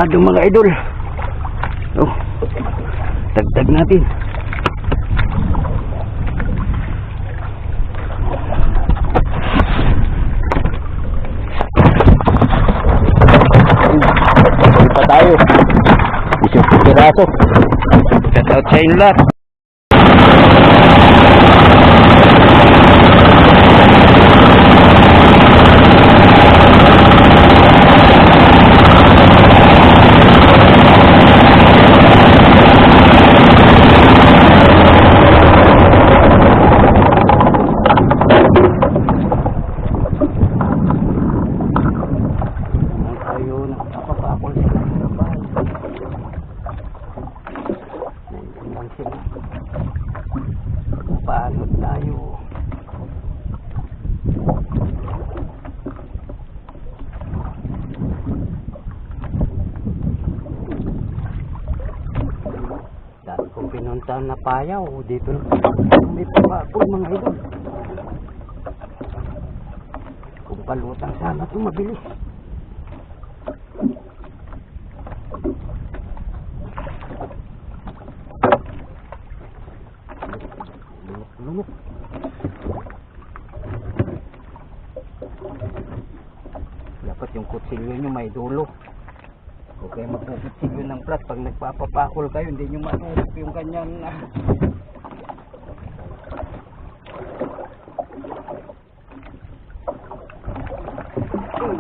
Adong mga idol. Oh, tagtag natin. Balik pa tayo. Isang piraso. Shout out sa inyo lahat. Paano tayo? Dati kong pinuntahan na payaw dito may pabakol mga idol. Kung palutang sana ito mabilis. Lumok. Dapat yung kutsilyo nyo may dulo. Huwag kayo magkukutsilyo ng plat. Pag nagpapapakol kayo, hindi nyo matulog yung kanyang ay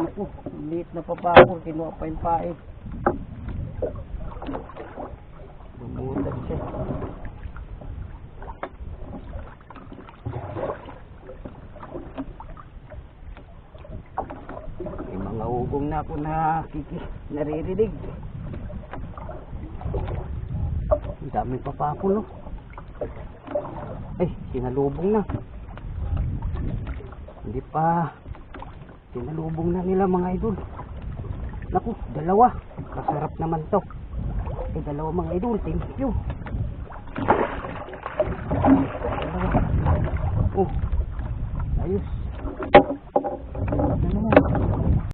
naku, liit na papakol. Kinuha pa yung pae. Bumutan siya. Naugong na ako naririnig. Ang daming papakulo. Ay, sinalubong na. Hindi pa. Sinalubong na nila mga idol. Naku, dalawa. Masarap naman to. Dalawa mga idol. Thank you.